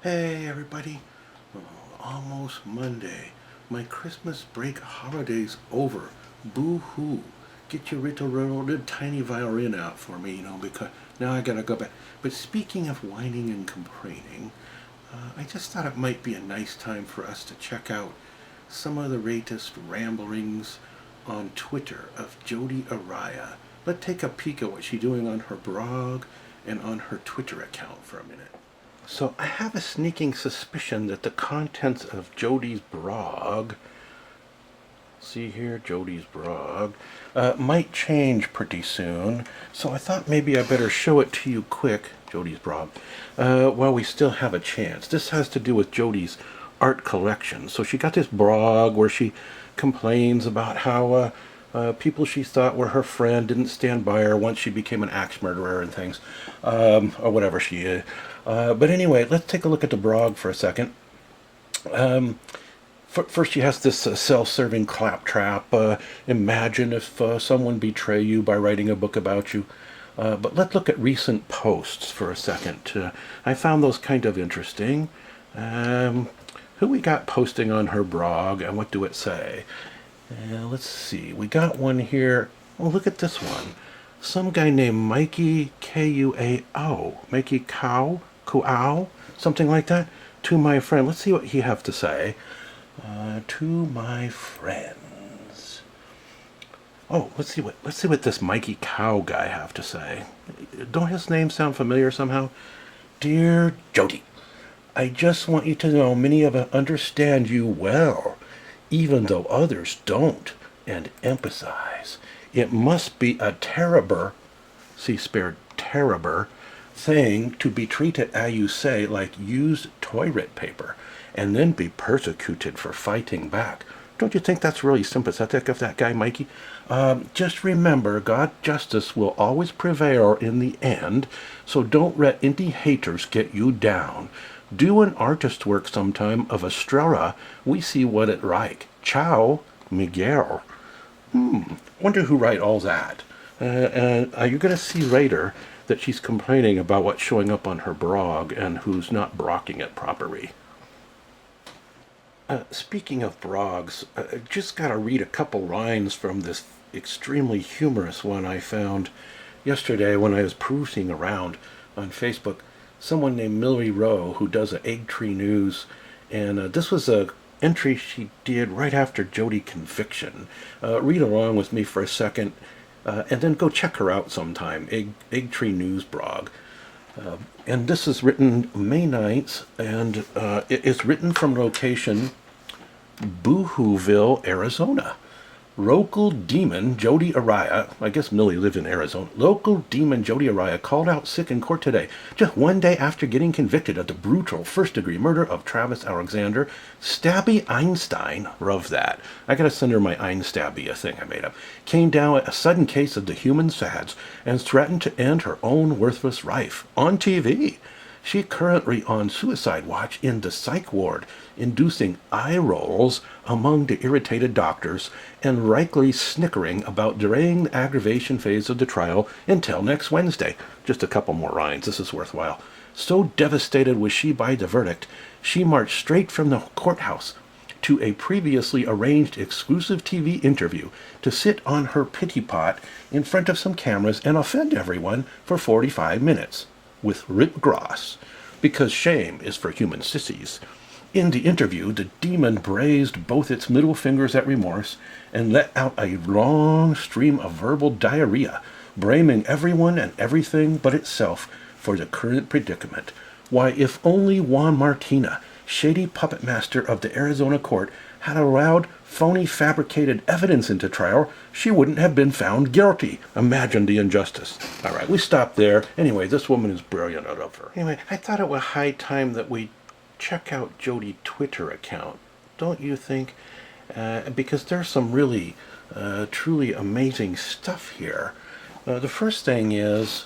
Hey everybody, almost Monday. My Christmas break holiday's over. Boo-hoo. Get your little tiny violin out for me, because now I gotta go back. But speaking of whining and complaining, I just thought it might be a nice time for us to check out some of the latest ramblings on Twitter of Jodi Arias. Let's take a peek at what she's doing on her blog and on her Twitter account for a minute. So I have a sneaking suspicion that the contents of Jody's blog, see here, Jody's blog, might change pretty soon. So I thought maybe I better show it to you quick, Jody's blog, while we still have a chance. This has to do with Jody's art collection. So she got this blog where she complains about how people she thought were her friend didn't stand by her once she became an axe murderer and things, or whatever she is. But anyway, let's take a look at the blog for a second. First, she has this self-serving claptrap. Imagine if someone betray you by writing a book about you. But let's look at recent posts for a second. I found those kind of interesting. Who we got posting on her blog, and what do it say? Let's see. We got one here. Oh, look at this one. Some guy named Mikee, Kuao. Mikee Kuao? Something like that. To my friend. Let's see what he have to say. To my friends. Oh, let's see what this Mikee Cow guy have to say. Don't his name sound familiar somehow? Dear Jody, I just want you to know many of us understand you well, even though others don't, and emphasize. It must be a terrible, terrible, thing to be treated, as you say, like used toilet paper, and then be persecuted for fighting back. Don't you think that's really sympathetic of that guy, Mikee? Just remember, God's justice will always prevail in the end, so don't let any haters get you down. Do an artist work sometime of Estrella. We see what it like. Ciao, Miguel. Wonder who write all that. Are you going to see later that she's complaining about what's showing up on her blog and who's not blocking it properly? Speaking of blogs, I just got to read a couple lines from this extremely humorous one I found yesterday when I was perusing around on Facebook. Someone named Millie Rowe, who does a Egg Tree News, and this was a entry she did right after Jody conviction. Read along with me for a second, and then go check her out sometime. Egg Tree News blog. And this is written May 9th, and it's written from location Boohooville, Arizona. Local demon Jodi Arias, I guess Millie lived in Arizona. Local demon Jodi Arias called out sick in court today, just one day after getting convicted of the brutal first-degree murder of Travis Alexander. Stabby Einstein, love that. I gotta send her my Einstabby, a thing I made up. Came down with a sudden case of the human sads and threatened to end her own worthless life on TV. She currently on suicide watch in the psych ward, inducing eye rolls among the irritated doctors and likely snickering about delaying the aggravation phase of the trial until next Wednesday. Just a couple more lines. This is worthwhile. So devastated was she by the verdict, she marched straight from the courthouse to a previously arranged exclusive TV interview to sit on her pity pot in front of some cameras and offend everyone for 45 minutes. With Rip Gross, because shame is for human sissies. In the interview, the demon braised both its middle fingers at remorse and let out a long stream of verbal diarrhea, blaming everyone and everything but itself for the current predicament. Why, if only Juan Martina, shady puppet master of the Arizona court, had allowed phony fabricated evidence into trial, she wouldn't have been found guilty. Imagine the injustice. All right, we stop there. Anyway, this woman is brilliant. I love her. Anyway, I thought it was high time that we check out Jody's Twitter account. Don't you think? Because there's some really, truly amazing stuff here. The first thing is,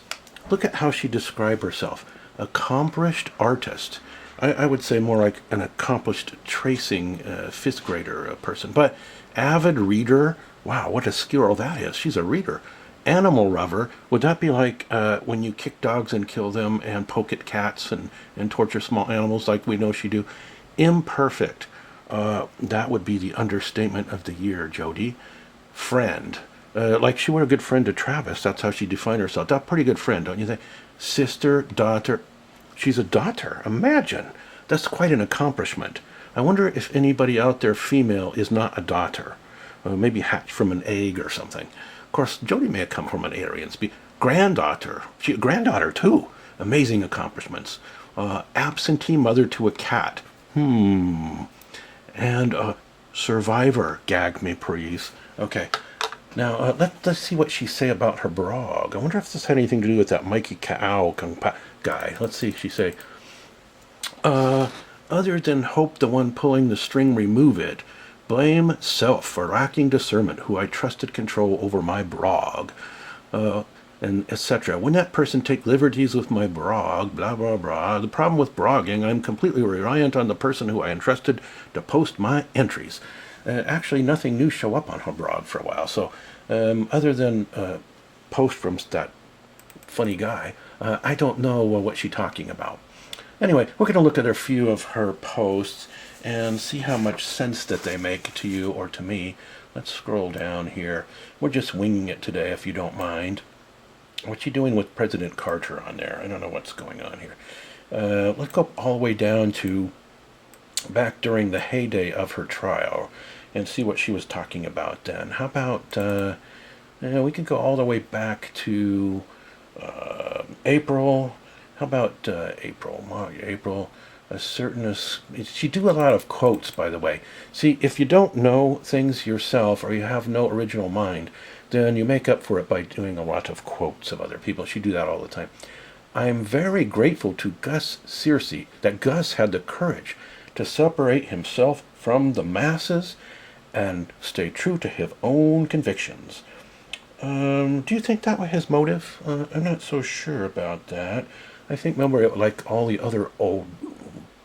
look at how she described herself. Accomplished artist. I would say more like an accomplished tracing fifth grader person. But avid reader, wow, what a skill that is. She's a reader. Animal lover, would that be like when you kick dogs and kill them and poke at cats and torture small animals like we know she do? Imperfect. That would be the understatement of the year, Jody. Friend. Like she were a good friend to Travis. That's how she defined herself. That's a pretty good friend, don't you think? Sister, daughter. She's a daughter. Imagine. That's quite an accomplishment. I wonder if anybody out there female is not a daughter. Maybe hatched from an egg or something. Of course, Jody may have come from an Aryan species. Granddaughter. She a granddaughter, too. Amazing accomplishments. Absentee mother to a cat. And survivor. Gag me, please. Okay. Now, let's see what she say about her blog. I wonder if this had anything to do with that Mikee guy. Let's see. She say, other than hope the one pulling the string remove it, blame self for lacking discernment who I trusted control over my blog, and etc. When that person take liberties with my blog, blah, blah, blah. The problem with blogging, I'm completely reliant on the person who I entrusted to post my entries. Actually, nothing new show up on her blog for a while, so other than post from that funny guy, I don't know what she's talking about. Anyway, we're going to look at a few of her posts and see how much sense that they make to you or to me. Let's scroll down here. We're just winging it today, if you don't mind. What's she doing with President Carter on there? I don't know what's going on here. Let's go all the way down to back during the heyday of her trial and see what she was talking about then. How about, we can go all the way back to April. How about April? She do a lot of quotes, by the way. See, if you don't know things yourself or you have no original mind, then you make up for it by doing a lot of quotes of other people. She do that all the time. I'm very grateful to Gus Searcy that Gus had the courage to separate himself from the masses and stay true to his own convictions. Do you think that was his motive? I'm not so sure about that. I think, remember, like all the other old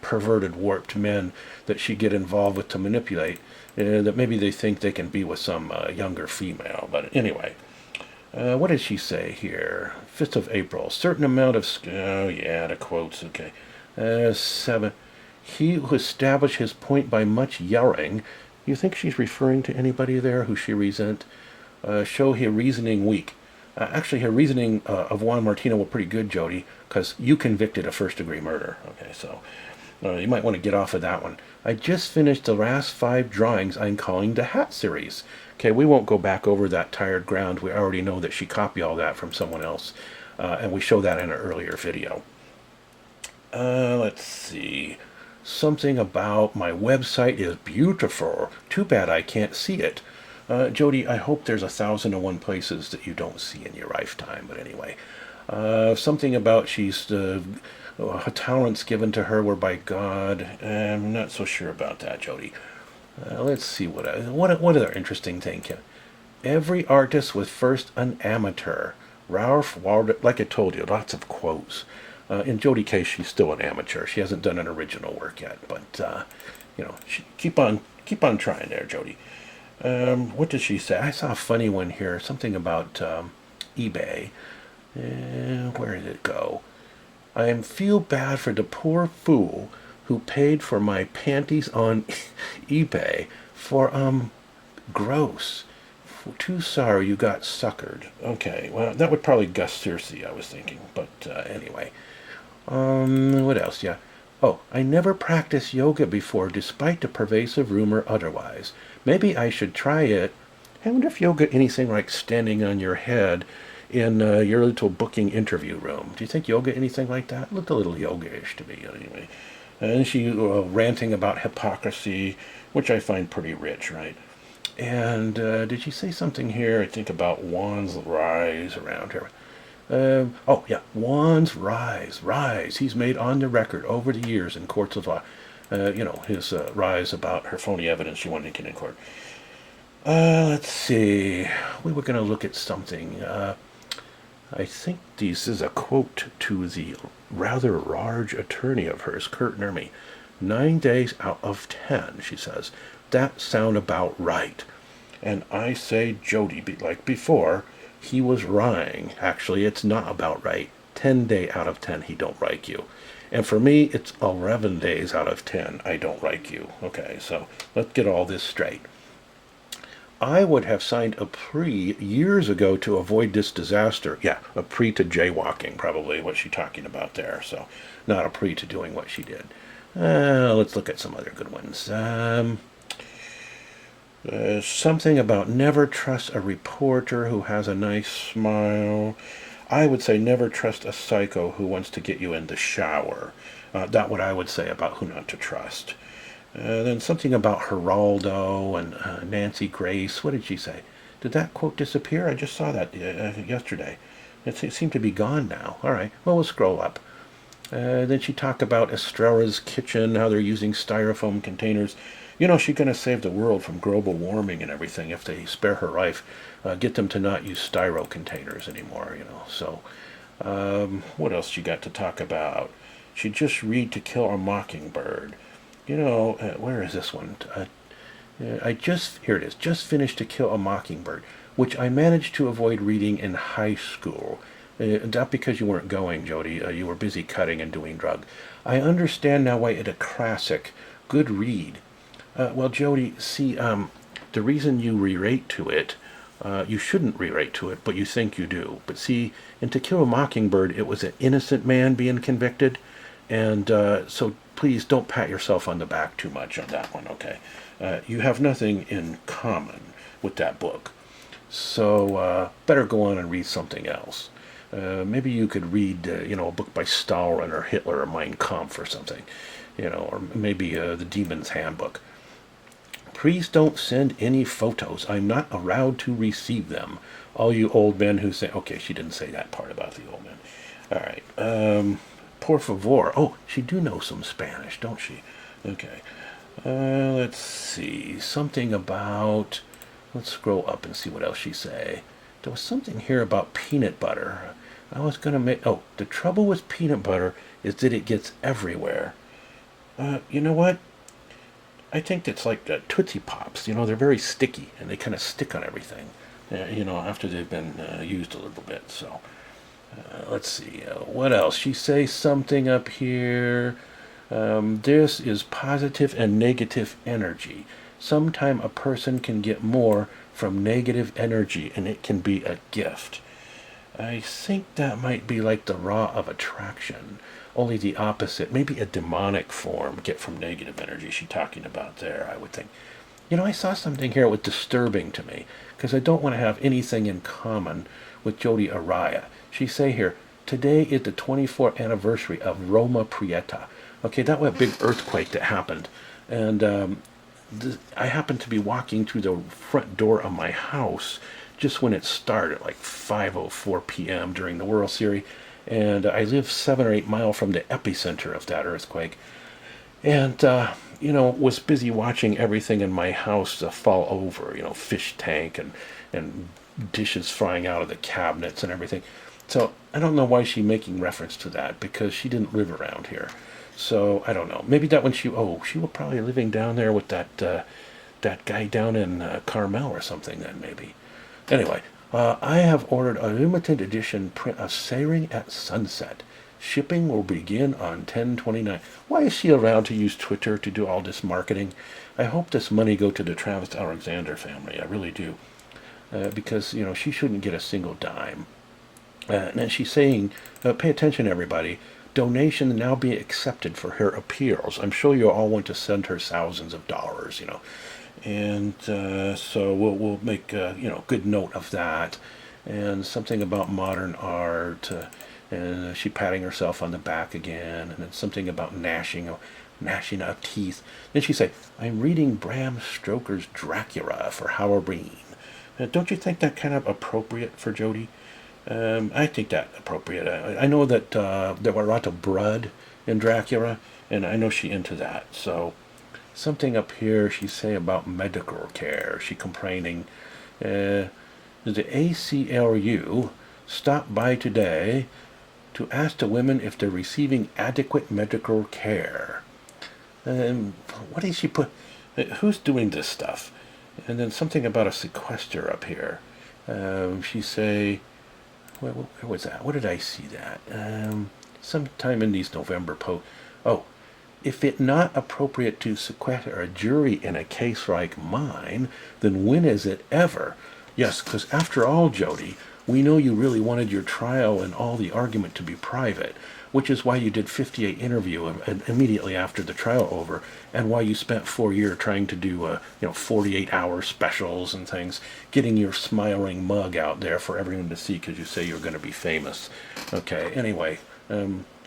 perverted, warped men that she get involved with to manipulate, that maybe they think they can be with some younger female. But anyway, what did she say here? 5th of April. Certain amount of... Oh, yeah, the quotes, okay. 7. He who established his point by much yelling. You think she's referring to anybody there who she resent? Show her reasoning weak. Actually, her reasoning of Juan Martino were pretty good, Jody, because you convicted a first-degree murder. Okay, so you might want to get off of that one. I just finished the last 5 drawings I'm calling the Hat series. Okay, we won't go back over that tired ground. We already know that she copied all that from someone else, and we show that in an earlier video. Let's see. Something about my website is beautiful. Too bad I can't see it. Jody, I hope there's 1,001 places that you don't see in your lifetime. But anyway, something about she's talents given to her were by God. I'm not so sure about that, Jody. Let's see what other interesting thing. Every artist was first an amateur. Ralph Waldo, like I told you, lots of quotes. In Jody's case, she's still an amateur. She hasn't done an original work yet, but keep on trying there, Jody. What did she say? I saw a funny one here. Something about eBay. Where did it go? I feel bad for the poor fool who paid for my panties on eBay for gross. Too sorry you got suckered. Okay, well, that would probably Gus Searcy, I was thinking. But anyway. What else? Yeah. Oh, I never practiced yoga before, despite the pervasive rumor otherwise. Maybe I should try it. I wonder if yoga anything like standing on your head in your little booking interview room. Do you think yoga anything like that? Looked a little yoga-ish to me, anyway. And she ranting about hypocrisy, which I find pretty rich, right? And did she say something here, I think, about Juan's rise around her? Juan's rise. He's made on the record over the years in courts of law, his rise about her phony evidence she wanted to get in court. Let's see. We were going to look at something. I think this is a quote to the rather large attorney of hers, Kurt Nermy. 9 days out of 10, she says. That sound about right. And I say, Jody, like before, he was lying. Actually, it's not about right. 10 day out of 10, he don't like you. And for me, it's 11 days out of 10, I don't like you. Okay, so let's get all this straight. I would have signed a pre years ago to avoid this disaster. Yeah, a pre to jaywalking, probably what she's talking about there. So, not a pre to doing what she did. Let's look at some other good ones. Something about never trust a reporter who has a nice smile. I would say never trust a psycho who wants to get you in the shower. That's what I would say about who not to trust. Then something about Geraldo and Nancy Grace. What did she say? Did that quote disappear? I just saw that yesterday. It seemed to be gone now. All right, well, we'll scroll up. Then she talked about Estrella's kitchen, how they're using styrofoam containers. You know, she's going to save the world from global warming and everything if they spare her life. Get them to not use styro containers anymore, you know. So, what else she got to talk about? She just read To Kill a Mockingbird. You know, where is this one? Here it is. Just finished To Kill a Mockingbird, which I managed to avoid reading in high school. Not because you weren't going, Jody. You were busy cutting and doing drug. I understand now why it's a classic. Good read. Well, Jody, see, the reason you re-rate to it, you shouldn't re-rate to it, but you think you do. But see, in To Kill a Mockingbird, it was an innocent man being convicted, and so please don't pat yourself on the back too much on that one, okay? You have nothing in common with that book. So better go on and read something else. Maybe you could read, a book by Stalin or Hitler or Mein Kampf or something, or maybe The Demon's Handbook. Please don't send any photos. I'm not allowed to receive them. All you old men who say, okay, she didn't say that part about the old men. All right. Por favor. Oh, she do know some Spanish, don't she? Okay. Let's see. Something about... Let's scroll up and see what else she say. There was something here about peanut butter. I was going to make... Oh, the trouble with peanut butter is that it gets everywhere. You know what? I think it's like Tootsie Pops. They're very sticky, and they kind of stick on everything, after they've been used a little bit. So, let's see. What else? She says something up here. This is positive and negative energy. Sometimes a person can get more from negative energy, and it can be a gift. I think that might be like the law of attraction, only the opposite, maybe a demonic form, get from negative energy she's talking about there, I would think. I saw something here that was disturbing to me, because I don't want to have anything in common with Jodi Arias. She say here, today is the 24th anniversary of Roma Prieta. Okay, that was a big earthquake that happened, and I happened to be walking through the front door of my house just when it started, like 5:04 p.m. during the World Series, and I live 7 or 8 miles from the epicenter of that earthquake, and was busy watching everything in my house fall over, fish tank and dishes flying out of the cabinets and everything. So I don't know why she's making reference to that, because she didn't live around here. So I don't know. Maybe that when she was probably living down there with that guy down in Carmel or something then, maybe. Anyway, I have ordered a limited edition print of Sailing at Sunset. Shipping will begin on 10/29. Why is she allowed to use Twitter to do all this marketing? I hope this money go to the Travis Alexander family. I really do. Because, she shouldn't get a single dime. And then she's saying, pay attention, everybody. Donation now be accepted for her appeals. I'm sure you all want to send her thousands of dollars, And so we'll make good note of that, and something about modern art, and she patting herself on the back again, and then something about gnashing of teeth. Then she say, "I'm reading Bram Stoker's Dracula for Halloween." Don't you think that kind of appropriate for Jody? I think that appropriate. I know that there were a lot of blood in Dracula, and I know she into that, so. Something up here she say about medical care. She complaining. The ACLU stopped by today to ask the women if they're receiving adequate medical care. What did she put? Who's doing this stuff? And then something about a sequester up here. She say, where was that? Where did I see that? Sometime in these November posts. Oh, if it not appropriate to sequester a jury in a case like mine, then when is it ever? Yes, because after all, Jody, we know you really wanted your trial and all the argument to be private, which is why you did 58 interview immediately after the trial over, and why you spent 4 years trying to do 48-hour specials and things, getting your smiling mug out there for everyone to see because you say you're going to be famous. Okay, anyway,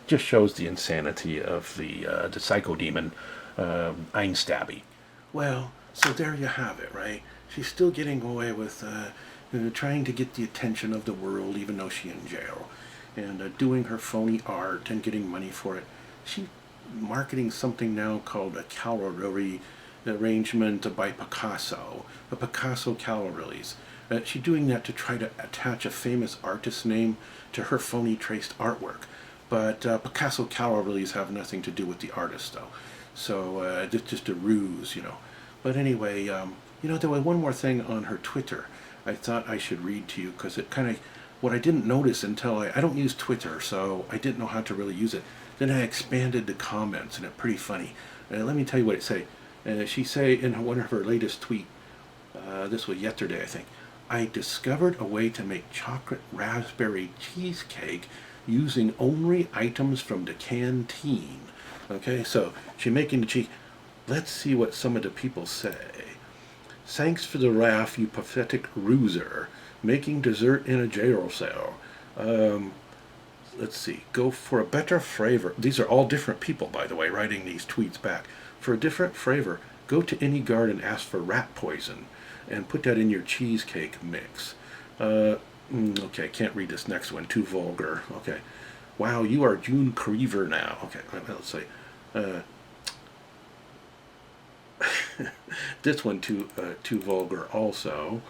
just shows the insanity of the psychodemon Einstabby. Well, so there you have it, right? She's still getting away with trying to get the attention of the world, even though she's in jail, and doing her phony art and getting money for it. She's marketing something now called a caloriary arrangement by Picasso, the Picasso calories. She's doing that to try to attach a famous artist's name to her phony traced artwork. But Picasso calories have nothing to do with the artist, though. So it's just a ruse, But anyway, there was one more thing on her Twitter I thought I should read to you because it kind of, what I didn't notice until I don't use Twitter, so I didn't know how to really use it. Then I expanded the comments, and it's pretty funny. Let me tell you what it say. She say in one of her latest tweet, this was yesterday, I think, I discovered a way to make chocolate raspberry cheesecake using only items from the canteen. Okay, so she's making the cheese. Let's see what some of the people say. Thanks for the laugh, you pathetic ruser. Making dessert in a jail cell. Let's see. Go for a better flavor. These are all different people, by the way, writing these tweets back. For a different flavor, go to any garden, ask for rat poison, and put that in your cheesecake mix. Okay, can't read this next one. Too vulgar. Okay. Wow, you are June Creever now. Okay, let's see. This one too vulgar also.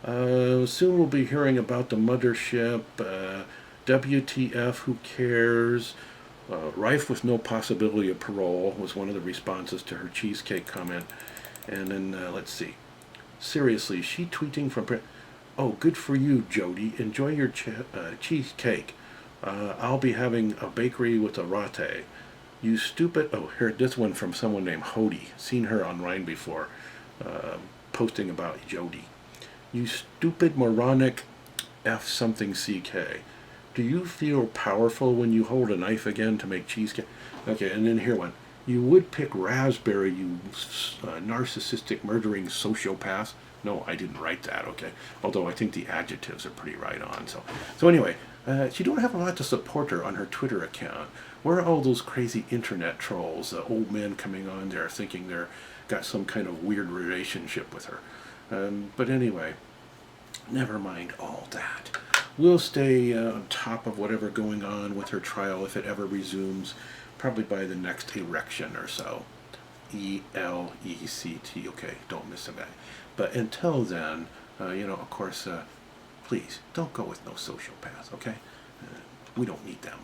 Soon we'll be hearing about the mothership. WTF, who cares? Rife with no possibility of parole was one of the responses to her cheesecake comment. And then, let's see. Seriously, she tweeting from... Oh, good for you, Jody. Enjoy your cheesecake. I'll be having a bakery with a latte. You stupid... Oh, here, this one from someone named Jody. Seen her online before, posting about Jody. You stupid moronic F something CK. Do you feel powerful when you hold a knife again to make cheesecake? Okay, and then here one. You would pick raspberry, you narcissistic murdering sociopath. No, I didn't write that, okay? Although I think the adjectives are pretty right on. So anyway, she don't have a lot to support her on her Twitter account. Where are all those crazy internet trolls, old men coming on there thinking they're got some kind of weird relationship with her? But anyway, never mind all that. We'll stay on top of whatever going on with her trial if it ever resumes, probably by the next election or so. ELECT, okay, don't miss a guy. But until then, of course, please don't go with no sociopaths, okay? We don't need them.